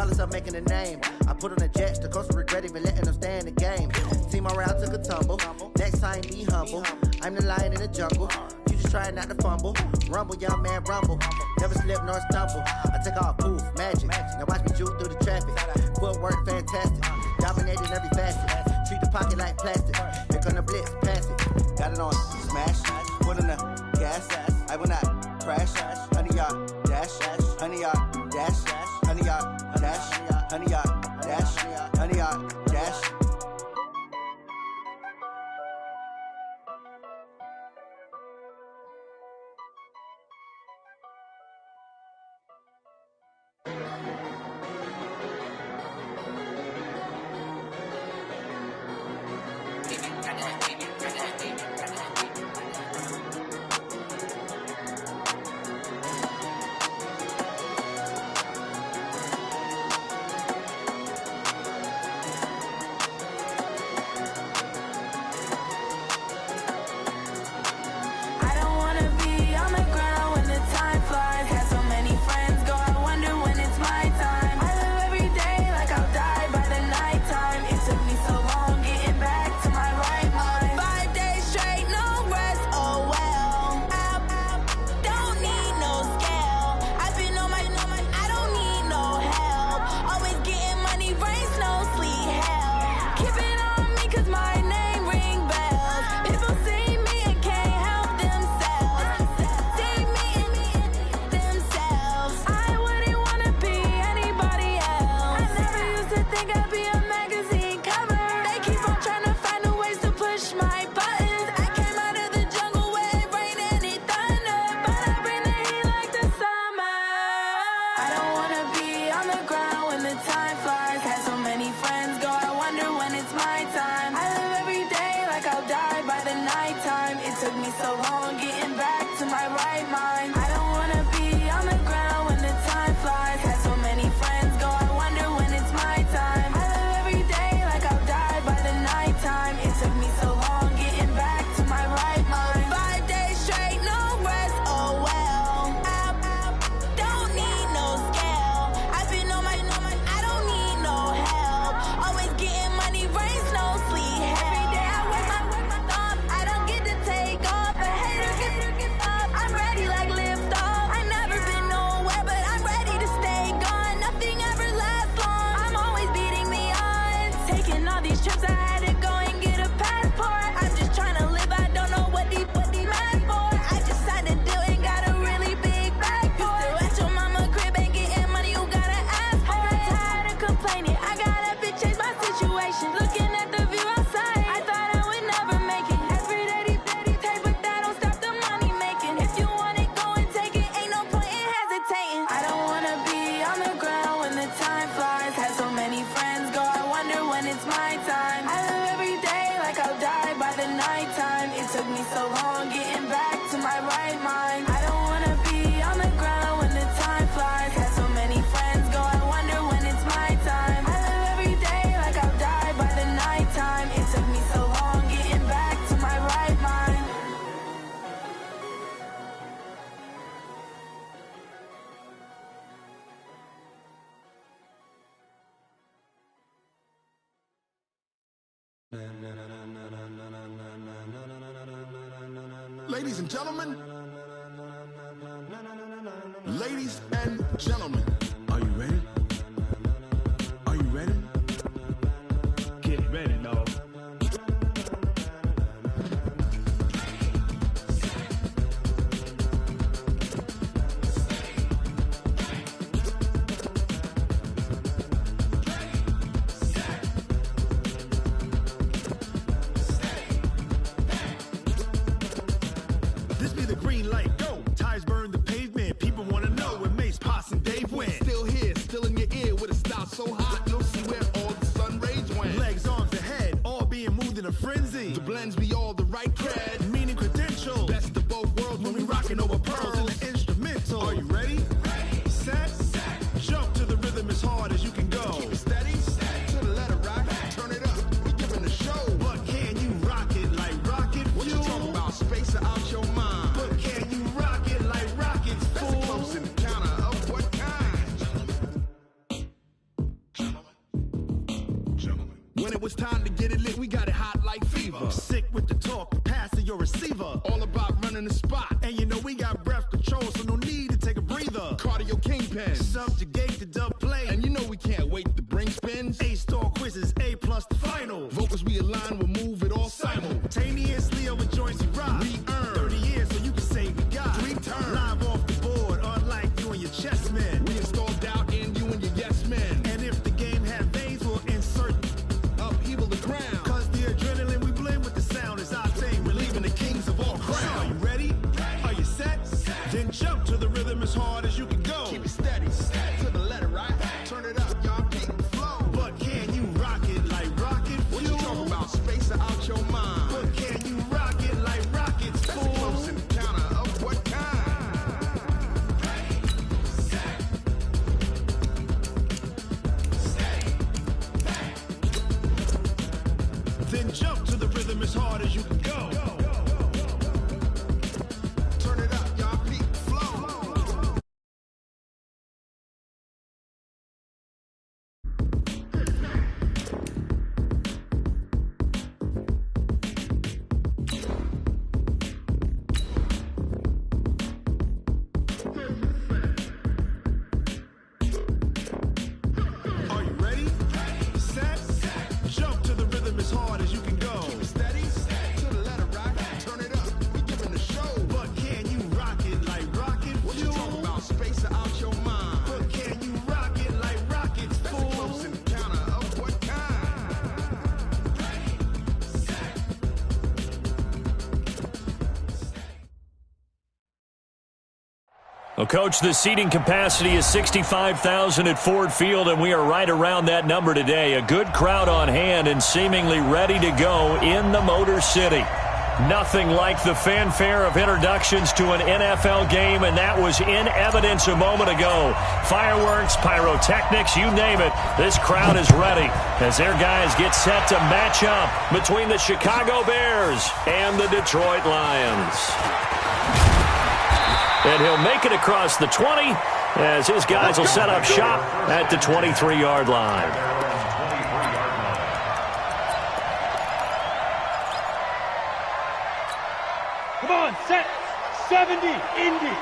jealous of making a name. I put on the jets, the coast regret even letting them stay in the game. See my route took a tumble. Next time be humble. I'm the lion in the jungle. You just trying not to fumble. Rumble, young man, rumble. Never slip nor stumble. I take off, poof, magic. Now watch me juke through the traffic. Footwork fantastic. Dominating every facet. Treat the pocket like plastic. Here come the blitz, pass it. Got it on smash. Put in the gas. I will not crash. Honey yard dash. Honey yard dash. Honey yard dash. Honey yard dash. Honey yard dash. Ladies and gentlemen, ladies and gentlemen, are you ready? Are you ready? Get ready, dog. This be the green light, go. Tires burn the pavement. People wanna know when Mace, Poss, and Dave win. When it was time to get it lit, we got it hot like fever. Sick with the talk, passing your receiver. All about running the spot. And you know we got breath control, so no need to take a breather. Cardio kingpin. Subjugate the dub play. And you know we can't wait to bring spins. A-star quizzes, A+ the final. Vocals we align, we'll move it all simultaneously over joints we rock. We earn 30 years so you can say we got 3 turns. Live off the board, unlike you and your chess men. We install doubt in you and your yes men. And if the game had veins, we'll insert upheaval the crown. Cause the adrenaline we blend with the sound is our thing, relieving the kings of all crowns. Are you ready? Are you set? Then jump to the rhythm as hard as you can go. Keep it steady, to the letter, right? Turn it up, y'all, keep the flow. But can you rock it like rocket fuel? What you talking about? Space out your mind. But can you rock it like rockets, That's fool? a close encounter of what kind? Then jump to the rhythm as hard as you can go. Turn it up, y'all, keep the flow. Are you ready? Set? Jump to the rhythm as hard as you can go. Keep it steady, to the letter, right? Turn it up, we giving the show. But can you rock it like rocket What you fuel? talking about? Space out your mind. But can you rock it like rockets, That's a fool? close encounter of what kind? Well, Coach, the seating capacity is 65,000 at Ford Field, and we are right around that number today. A good crowd on hand and seemingly ready to go in the Motor City. Nothing like the fanfare of introductions to an NFL game, and that was in evidence a moment ago. Fireworks, pyrotechnics, you name it. This crowd is ready as their guys get set to match up between the Chicago Bears and the Detroit Lions. And he'll make it across the 20 as his guys will set up shop at the 23-yard line. Come on, set, 70, Indy.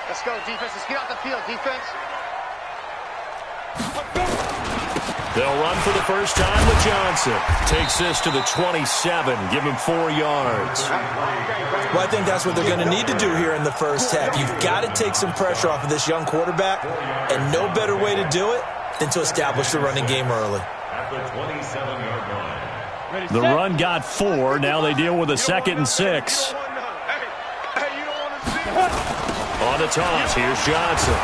Let's go, defense. Let's get off the field, defense. They'll run for the first time with Johnson. Takes this to the 27, give him 4 yards. Well, I think that's what they're going to need to do here in the first half. You've got to take some pressure off of this young quarterback, and no better way to do it than to establish the running game early. At the 27-yard line. The run got 4. Now they deal with a 2nd and 6. On the toss, here's Johnson.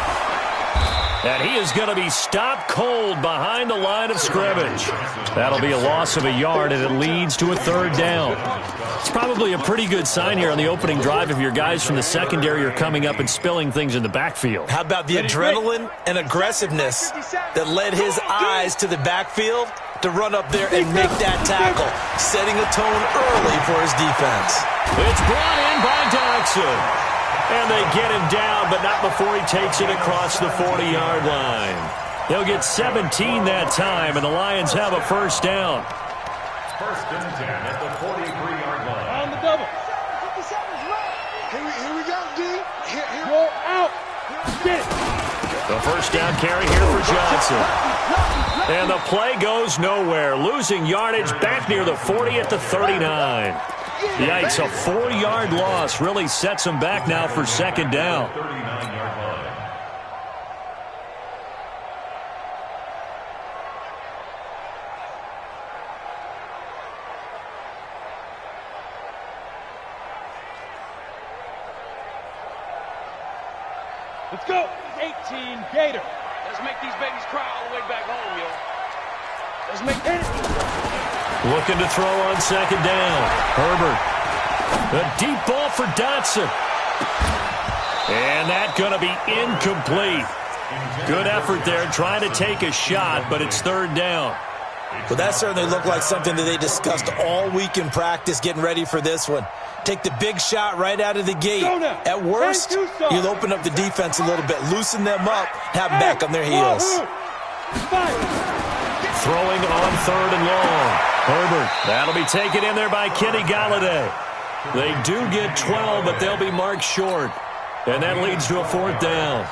And he is going to be stopped cold behind the line of scrimmage. That'll be a loss of a yard, and it leads to a 3rd down. It's probably a pretty good sign here on the opening drive if your guys from the secondary are coming up and spilling things in the backfield. How about the adrenaline and aggressiveness that led his eyes to the backfield to run up there and make that tackle, setting a tone early for his defense. It's brought in by Dodson. And they get him down, but not before he takes it across the 40-yard line. He'll get 17 that time, and the Lions have a 1st down. 1st and 10 at the 43-yard line. On the double. Here we go, D. Here. Go out. Get it. The 1st down carry here for Johnson. And the play goes nowhere. Losing yardage back near the 40 at the 39. Yikes, a 4-yard loss really sets them back now for 2nd down. 39-yard line. Let's go. 18, Gator. Let's make these babies cry all the way back home, yo. Let's make it. Looking to throw on 2nd down. Herbert. A deep ball for Dotson. And that's going to be incomplete. Good effort there trying to take a shot, but it's 3rd down. Well, that certainly looked like something that they discussed all week in practice getting ready for this one. Take the big shot right out of the gate. At worst, you'll open up the defense a little bit, loosen them up, have them back on their heels. Throwing on 3rd and long. Herbert, that'll be taken in there by Kenny Golladay. They do get 12, but they'll be marked short. And that leads to a 4th down.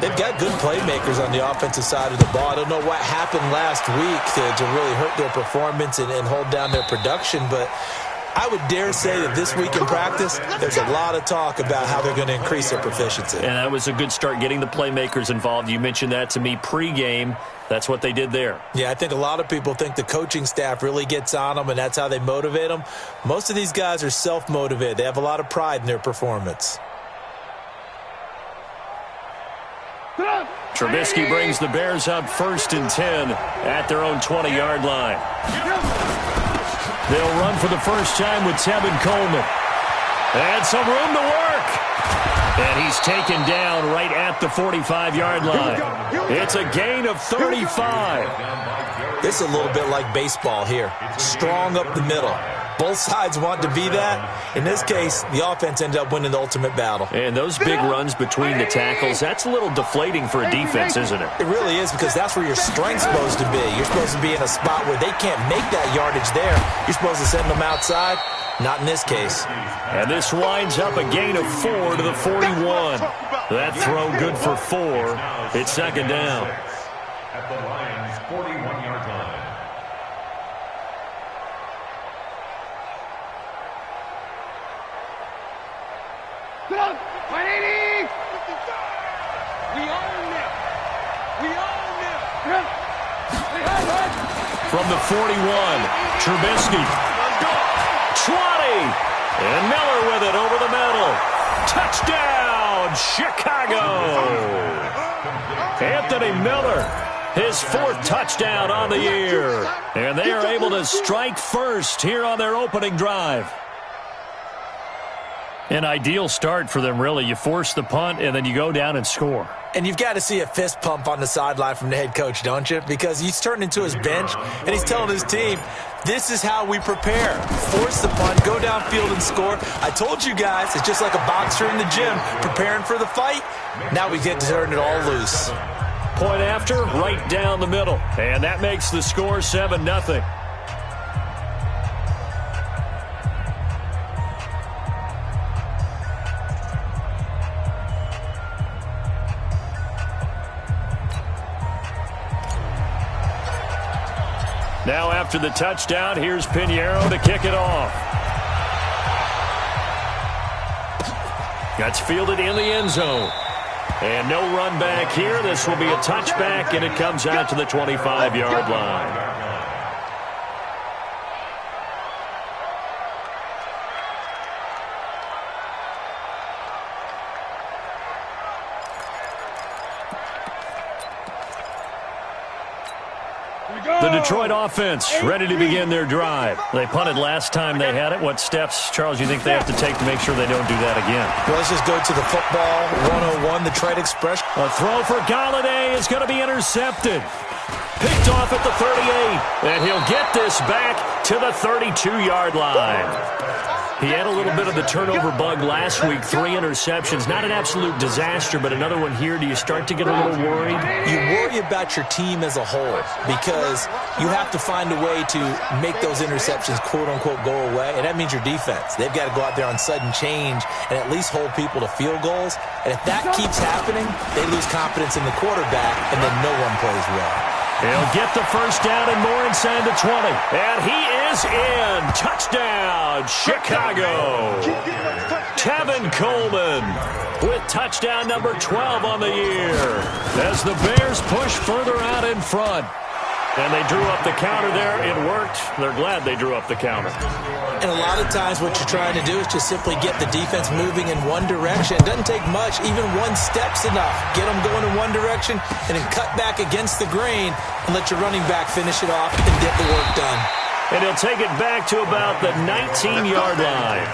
They've got good playmakers on the offensive side of the ball. I don't know what happened last week to really hurt their performance and hold down their production, but I would dare say that this week in practice, there's a lot of talk about how they're going to increase their proficiency. And that was a good start, getting the playmakers involved. You mentioned that to me pregame. That's what they did there. Yeah, I think a lot of people think the coaching staff really gets on them, and that's how they motivate them. Most of these guys are self-motivated. They have a lot of pride in their performance. Trubisky brings the Bears up 1st and 10 at their own 20-yard line. They'll run for the first time with Tevin Coleman. And some room to work. And he's taken down right at the 45-yard line. It's a gain of 35. This is a little bit like baseball here. Strong up the middle. Both sides want to be that. In this case, the offense ended up winning the ultimate battle. And those big runs between the tackles, that's a little deflating for a defense, isn't it? It really is, because that's where your strength's supposed to be. You're supposed to be in a spot where they can't make that yardage there. You're supposed to send them outside. Not in this case. And this winds up a gain of 4 to the 41. That throw good for 4. It's 2nd down. At the Lions' 41-yard line. From the 41, Trubisky. 20. And Miller with it over the middle. Touchdown, Chicago. Anthony Miller, his 4th touchdown on the year. And they are able to strike first here on their opening drive. An ideal start for them, really. You force the punt, and then you go down and score. And you've got to see a fist pump on the sideline from the head coach, don't you? Because he's turned into his bench, and he's telling his team, this is how we prepare. Force the punt, go downfield and score. I told you guys, it's just like a boxer in the gym, preparing for the fight. Now we get to turn it all loose. Point after, right down the middle. And that makes the score 7-0. Now after the touchdown, here's Pinheiro to kick it off. That's fielded in the end zone. And no run back here. This will be a touchback, and it comes out to the 25-yard line. The Detroit offense ready to begin their drive. They punted last time they had it. What steps, Charles, you think they have to take to make sure they don't do that again? Well, let's just go to the football 101, the trade expression. A throw for Golladay is going to be intercepted. Picked off at the 38, and he'll get this back to the 32-yard line. He had a little bit of the turnover bug last week, 3 interceptions. Not an absolute disaster, but another one here. Do you start to get a little worried? You worry about your team as a whole because you have to find a way to make those interceptions, quote-unquote, go away, and that means your defense. They've got to go out there on sudden change and at least hold people to field goals. And if that keeps happening, they lose confidence in the quarterback, and then no one plays well. He'll get the first down and more inside the 20. And he is in. Touchdown, Chicago. Tevin Coleman with touchdown number 12 on the year as the Bears push further out in front. And they drew up the counter there. It worked. They're glad they drew up the counter. And a lot of times what you're trying to do is just simply get the defense moving in one direction. It doesn't take much. Even one step's enough. Get them going in one direction and then cut back against the grain and let your running back finish it off and get the work done. And he'll take it back to about the 19-yard line.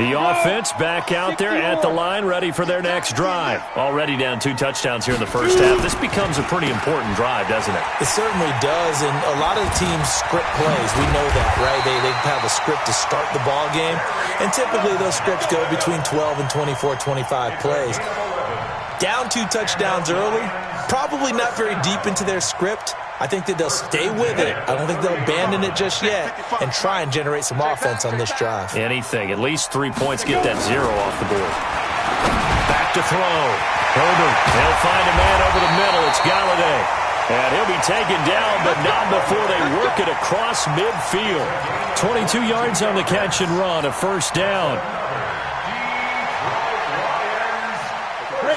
The offense back out there at the line, ready for their next drive. Already down 2 touchdowns here in the first half. This becomes a pretty important drive, doesn't it? It certainly does, and a lot of the teams script plays. We know that, right? They have a script to start the ball game, and typically those scripts go between 12 and 24, 25 plays. Down 2 touchdowns early, probably not very deep into their script. I think that they'll stay with it. I don't think they'll abandon it just yet and try and generate some offense on this drive. Anything. At least 3 points, get that 0 off the board. Back to throw. Herbert. They'll find a man over the middle. It's Galladay. And he'll be taken down, but not before they work it across midfield. 22 yards on the catch and run, a first down.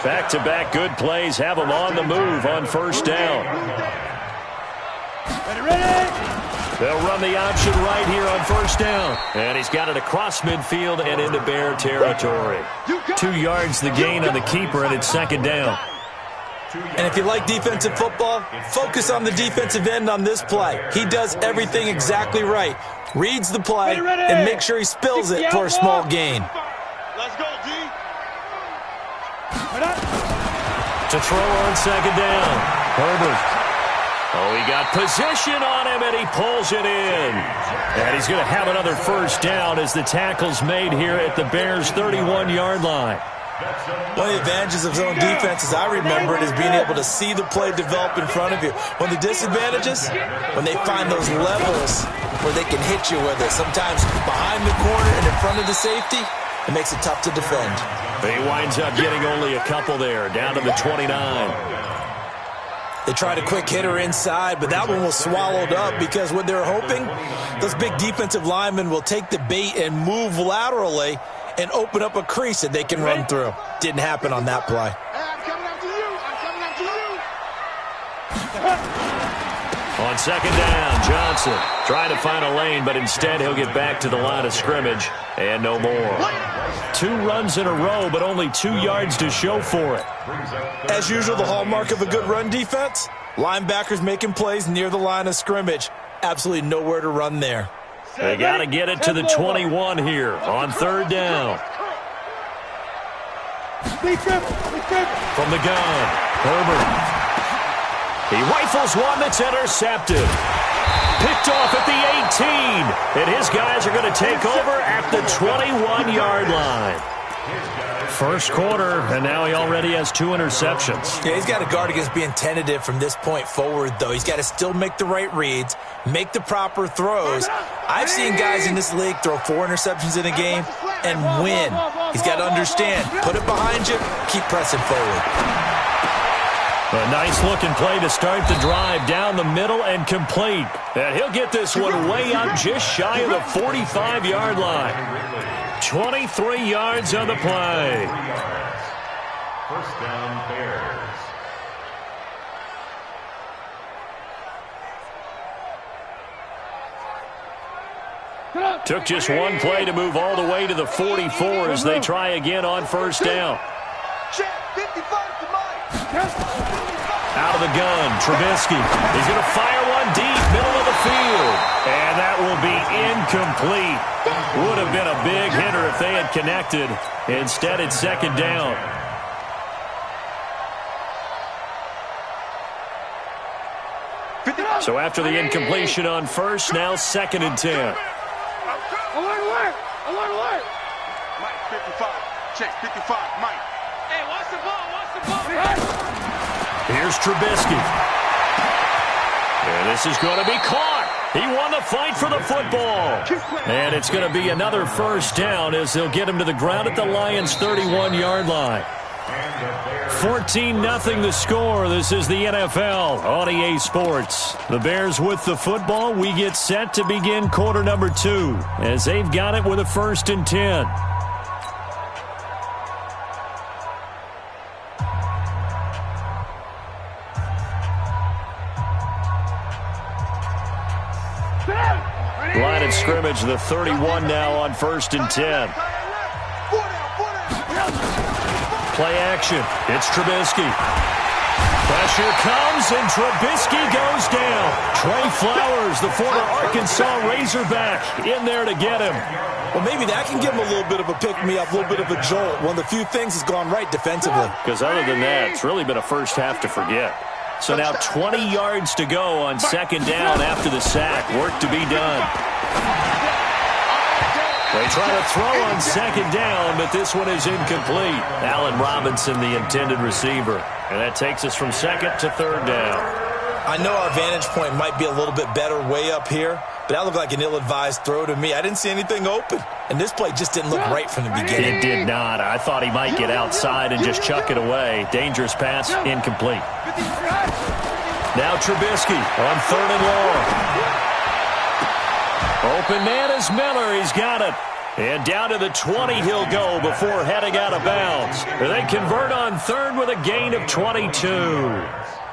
Back-to-back good plays have them on the move on first down. They'll run the option right here on first down. And he's got it across midfield and into Bear territory. 2 yards the gain on the keeper, and it's second down. And if you like defensive football, focus on the defensive end on this play. He does everything exactly right. Reads the play and makes sure he spills it for a small gain. Let's go, D. To throw on second down. Herbert. Oh, he got position on him, and he pulls it in. And he's going to have another first down as the tackle's made here at the Bears' 31-yard line. One of the advantages of zone defense, as I remember it, is being able to see the play develop in front of you. One of the disadvantages, when they find those levels where they can hit you with it, sometimes behind the corner and in front of the safety, it makes it tough to defend. He winds up getting only a couple there, down to the 29. They tried a quick hitter inside, but that one was swallowed up because what they're hoping, those big defensive linemen will take the bait and move laterally and open up a crease that they can run through. Didn't happen on that play. I'm coming after you. I'm coming after you. On second down, Johnson trying to find a lane, but instead he'll get back to the line of scrimmage and no more. 2 runs in a row, but only 2 yards to show for it. As usual, the hallmark of a good run defense, linebackers making plays near the line of scrimmage. Absolutely nowhere to run there. They got to get it to the 21 here on third down. From the gun, Herbert. He rifles one that's intercepted. Picked off at the 18. And his guys are going to take over at the 21-yard line. First quarter, and now he already has 2 interceptions. Yeah, he's got to guard against being tentative from this point forward, though. He's got to still make the right reads, make the proper throws. I've seen guys in this league throw 4 interceptions in a game and win. He's got to understand, put it behind you, keep pressing forward. A nice-looking play to start the drive down the middle and complete. And he'll get this one way up just shy of the 45-yard line. 23 yards on the play. First down, Bears. Took just one play to move all the way to the 44 as they try again on first down. Out of the gun, Trubisky. He's going to fire one deep, middle of the field. And that will be incomplete. Would have been a big hitter if they had connected. Instead, it's second down. So after the incompletion on first, now second and 10. Alert! Mike, 55. Check, 55. Mike. Hey, watch the ball. Watch the ball. Here's Trubisky. And this is going to be caught. He won the fight for the football. And it's going to be another first down as they'll get him to the ground at the Lions' 31-yard line. 14-0 the score. This is the NFL on EA Sports. The Bears with the football. We get set to begin quarter number 2 as they've got it with a 1st and 10. Line of scrimmage, the 31 now on 1st and 10. Play action. It's Trubisky. Pressure comes, and Trubisky goes down. Trey Flowers, the former Arkansas Razorback, in there to get him. Well, maybe that can give him a little bit of a pick-me-up, a little bit of a jolt. One of the few things has gone right defensively. Because other than that, it's really been a first half to forget. So now 20 yards to go on second down after the sack. Work to be done. They try to throw on second down, but this one is incomplete. Allen Robinson, the intended receiver. And that takes us from second to third down. I know our vantage point might be a little bit better way up here, but that looked like an ill-advised throw to me. I didn't see anything open, and this play just didn't look right from the beginning. It did not. I thought he might get outside and just chuck it away. Dangerous pass, incomplete. Now Trubisky on third and long. Open man is Miller. He's got it. And down to the 20 he'll go before heading out of bounds. They convert on third with a gain of 22.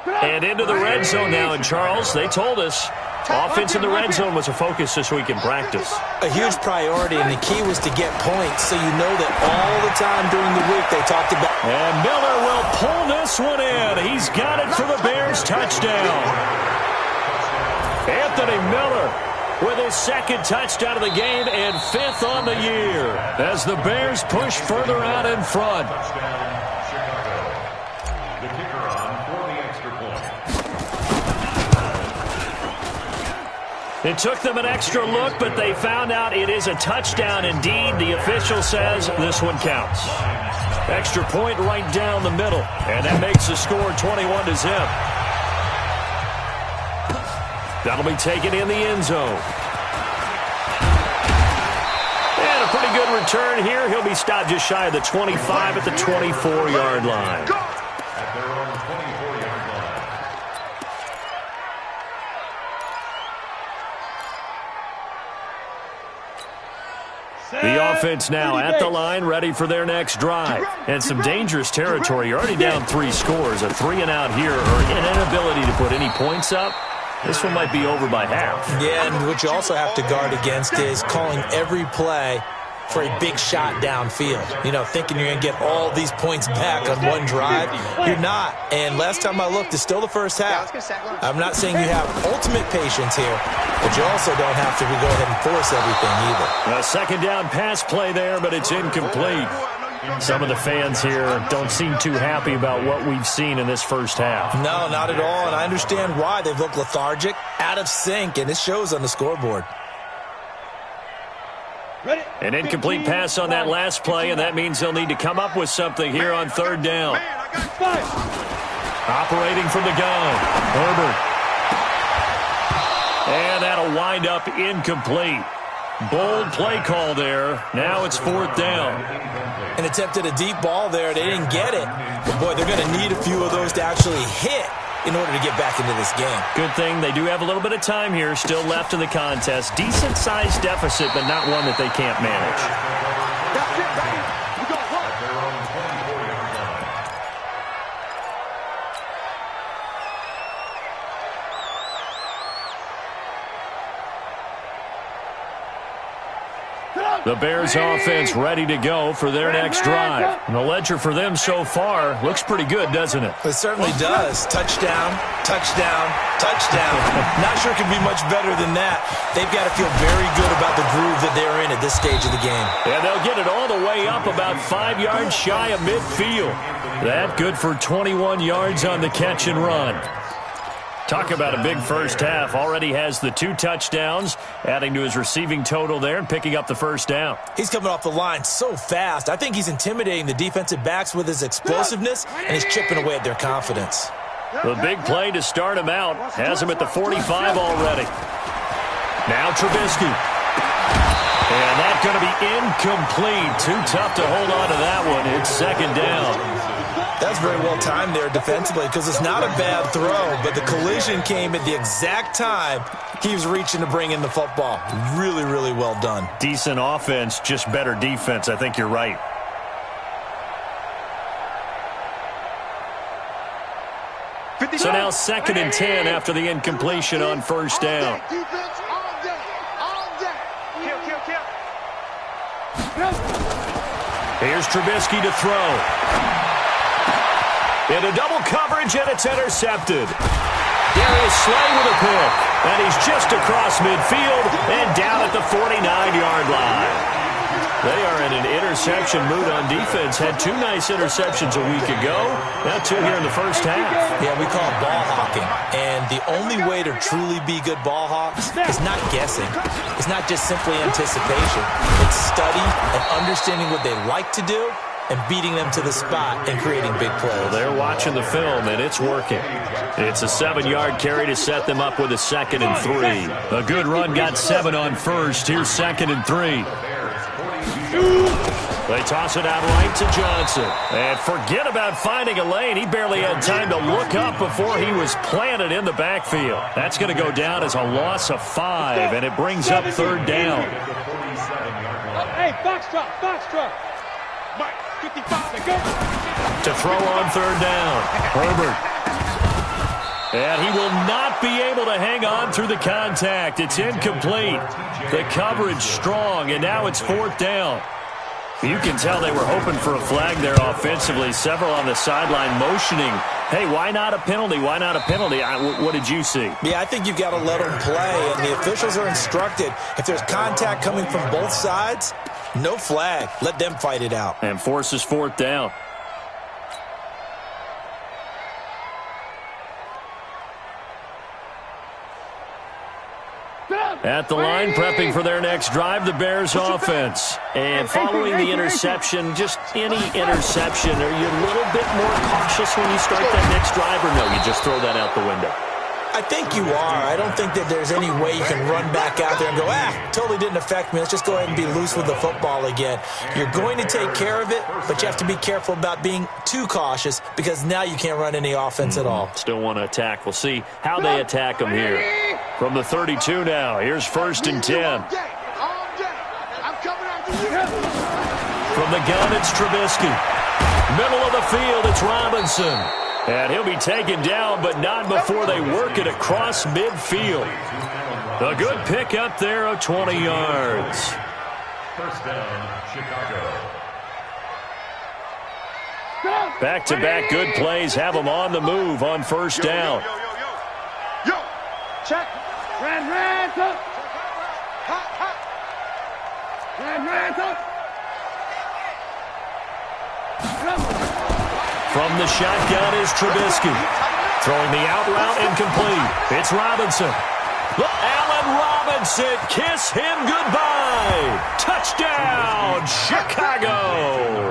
And into the red zone now. And Charles, they told us offense in the red zone was a focus this week in practice. A huge priority, and the key was to get points, so you know that all the time during the week they talked about. And Miller will pull this one in. He's got it for the Bears touchdown. Anthony Miller with his second touchdown of the game and fifth on the year as the Bears push further out in front. The kicker on for the extra point. It took them an extra look, but they found out it is a touchdown indeed. The official says this one counts. Extra point right down the middle, and that makes the score 21-0. That'll be taken in the end zone. And a pretty good return here. He'll be stopped just shy of the 25 at the 24-yard line. At their own 24-yard line. The offense now at the line, ready for their next drive. And some dangerous territory. You're already down 3 scores. A 3-and-out here, or an inability to put any points up. This one might be over by half. Yeah, and what you also have to guard against is calling every play for a big shot downfield. You know, thinking you're going to get all these points back on one drive. You're not. And last time I looked, it's still the first half. I'm not saying you have ultimate patience here, but you also don't have to go ahead and force everything either. A second down pass play there, but it's incomplete. Some of the fans here don't seem too happy about what we've seen in this first half. No, not at all, and I understand why. They've looked lethargic, out of sync, and it shows on the scoreboard. An incomplete pass on that last play, and that means they'll need to come up with something here on third down. Operating from the gun, Herbert. And that'll wind up incomplete. Bold play call there. Now it's fourth down. And attempted a deep ball there. They didn't get it. But, boy, they're going to need a few of those to actually hit in order to get back into this game. Good thing they do have a little bit of time here still left in the contest. Decent-sized deficit, but not one that they can't manage. The Bears offense ready to go for their next drive. And the ledger for them so far looks pretty good, doesn't it? It certainly does. Touchdown, touchdown, touchdown. Not sure it can be much better than that. They've got to feel very good about the groove that they're in at this stage of the game. And they'll get it all the way up about 5 yards shy of midfield. That good for 21 yards on the catch and run. Talk about a big first half. Already has the 2 touchdowns, adding to his receiving total there and picking up the first down. He's coming off the line so fast. I think he's intimidating the defensive backs with his explosiveness, and he's chipping away at their confidence. The big play to start him out has him at the 45 already. Now Trubisky. And that's going to be incomplete. Too tough to hold on to that one. It's second down. That's very well timed there defensively because it's not a bad throw, but the collision came at the exact time he was reaching to bring in the football. Really, really well done. Decent offense, just better defense. I think you're right. So now 2nd and 10 after the incompletion on first down. Here's Trubisky to throw. Into double coverage, and it's intercepted. Darius Slay with a pick. And he's just across midfield and down at the 49-yard line. They are in an interception mood on defense. Had 2 nice interceptions a week ago. Now 2 here in the first half. Yeah, we call it ball hawking. And the only way to truly be good ball hawks is not guessing. It's not just simply anticipation. It's study and understanding what they like to do and beating them to the spot and creating big plays. Well, they're watching the film, and it's working. It's a 7-yard carry to set them up with a 2nd and 3. A good run got 7 on first. Here's 2nd and 3. They toss it out right to Johnson. And forget about finding a lane. He barely had time to look up before he was planted in the backfield. That's going to go down as a loss of 5, and it brings up 3rd down. Hey, box drop. Mike, 55 to go. To throw on 3rd down. Herbert. And he will not be able to hang on through the contact. It's incomplete. The coverage strong, and now it's 4th down. You can tell they were hoping for a flag there offensively. Several on the sideline motioning, hey, why not a penalty? Why not a penalty? What did you see? Yeah, I think you've got to let them play, and the officials are instructed. If there's contact coming from both sides, no flag. Let them fight it out. And forces 4th down. At the line, prepping for their next drive, the Bears offense. And following the interception, just any interception, are you a little bit more cautious when you start that next drive, or no, you just throw that out the window? I think you are. I don't think that there's any way you can run back out there and go, totally didn't affect me. Let's just go ahead and be loose with the football again. You're going to take care of it, but you have to be careful about being too cautious because now you can't run any offense at all. Still want to attack. We'll see how they attack them here. From the 32 now, here's 1st and 10. From the gun, it's Trubisky. Middle of the field, it's Robinson. And he'll be taken down, but not before they work it across midfield. A good pick up there of 20 yards. 1st down, Chicago. Back-to-back good plays have them on the move on 1st down. Check. Ran, up. Ran, up. From the shotgun is Trubisky. Throwing the out route incomplete. It's Robinson. Allen Robinson, kiss him goodbye. Touchdown, Chicago.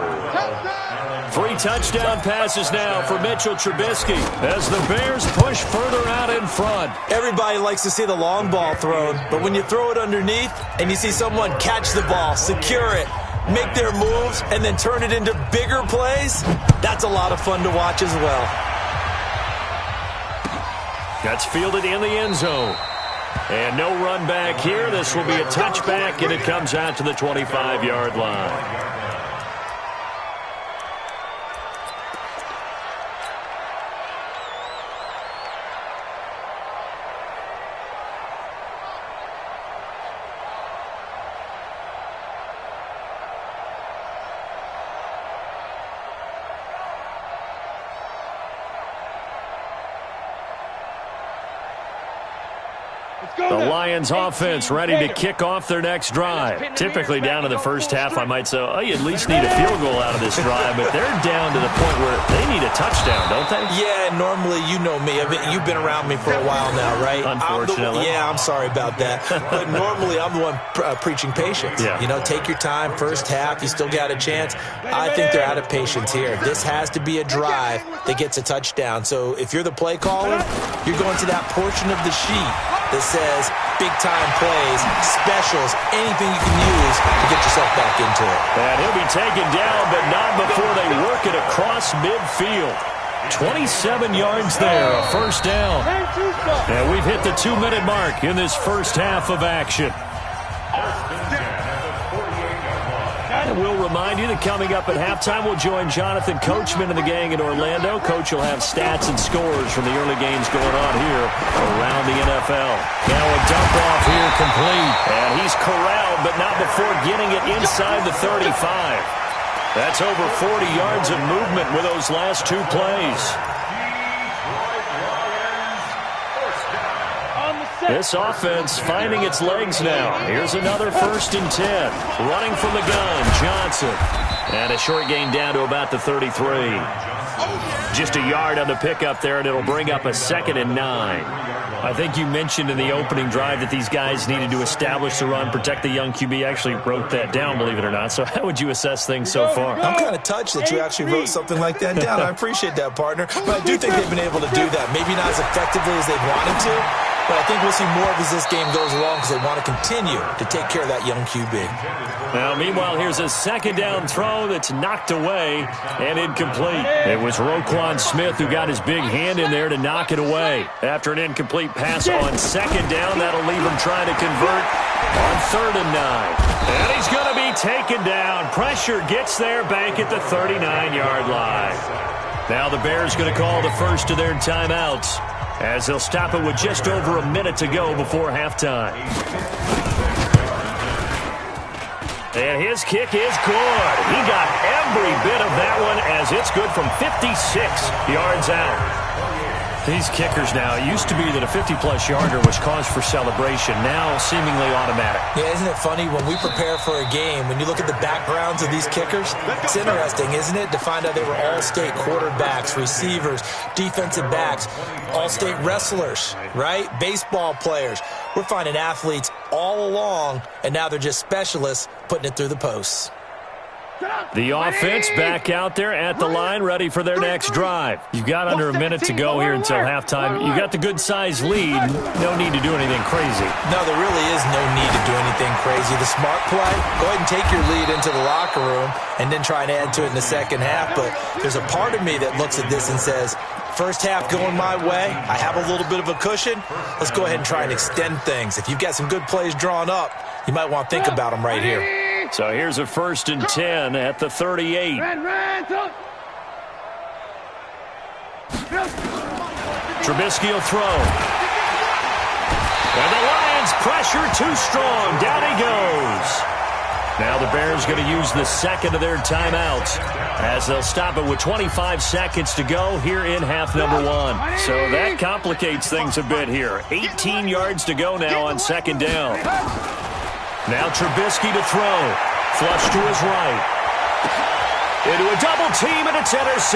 3 touchdown passes now for Mitchell Trubisky as the Bears push further out in front. Everybody likes to see the long ball thrown, but when you throw it underneath and you see someone catch the ball, secure it, make their moves, and then turn it into bigger plays, that's a lot of fun to watch as well. That's fielded in the end zone. And no run back here. This will be a touchback, and it comes out to the 25-yard line. The Lions offense ready to kick off their next drive. Typically down to the first half, I might say, oh, you at least need a field goal out of this drive, but they're down to the point where they need a touchdown, don't they? Yeah, normally, you know me. You've been around me for a while now, right? Unfortunately. I'm sorry about that. But normally, I'm the one preaching patience. Yeah. You know, take your time, first half, you still got a chance. I think they're out of patience here. This has to be a drive that gets a touchdown. So if you're the play caller, you're going to that portion of the sheet that says big-time plays, specials, anything you can use to get yourself back into it. And he'll be taken down, but not before they work it across midfield. 27 yards there, a 1st down. And we've hit the 2-minute mark in this first half of action. And we'll remind you that coming up at halftime, we'll join Jonathan Coachman and the gang in Orlando. Coach will have stats and scores from the early games going on here around the NFL. Now a dump off here complete. And he's corralled, but not before getting it inside the 35. That's over 40 yards of movement with those last 2 plays. On the This offense finding its legs now. Here's another 1st and 10. Running from the gun, Johnson. And a short gain down to about the 33. Just a yard on the pickup there, and it'll bring up a 2nd and 9. I think you mentioned in the opening drive that these guys needed to establish the run, protect the young QB. I actually wrote that down, believe it or not. So how would you assess things so far? I'm kind of touched that you actually wrote something like that down. I appreciate that, partner. But I do think they've been able to do that. Maybe not as effectively as they wanted to, but I think we'll see more of as this game goes along because they want to continue to take care of that young QB. Now, meanwhile, here's a 2nd down throw that's knocked away and incomplete. It was Roquan Smith who got his big hand in there to knock it away. After an incomplete pass on 2nd down, that'll leave him trying to convert on 3rd and 9. And he's going to be taken down. Pressure gets there back at the 39-yard line. Now the Bears going to call the first of their timeouts as they'll stop it with just over a minute to go before halftime. And his kick is good. He got every bit of that one as it's good from 56 yards out. These kickers now, it used to be that a 50-plus yarder was cause for celebration. Now seemingly automatic. Yeah, isn't it funny when we prepare for a game, when you look at the backgrounds of these kickers, it's interesting, isn't it, to find out they were all-state quarterbacks, receivers, defensive backs, all-state wrestlers, right? Baseball players. We're finding athletes all along, and now they're just specialists putting it through the posts. The offense back out there at the line, ready for their next drive. You've got under a minute to go here until halftime. You got the good-sized lead. No need to do anything crazy. No, there really is no need to do anything crazy. The smart play, go ahead and take your lead into the locker room and then try and add to it in the second half. But there's a part of me that looks at this and says, first half going my way, I have a little bit of a cushion. Let's go ahead and try and extend things. If you've got some good plays drawn up, you might want to think about them right here. So here's a 1st and 10 at the 38. Trubisky will throw. And the Lions pressure too strong. Down he goes. Now the Bears going to use the 2nd of their timeouts as they'll stop it with 25 seconds to go here in half number 1. So that complicates things a bit here. 18 yards to go now on 2nd down. Now Trubisky to throw. Flush to his right. Into a double team, and it's intercepted.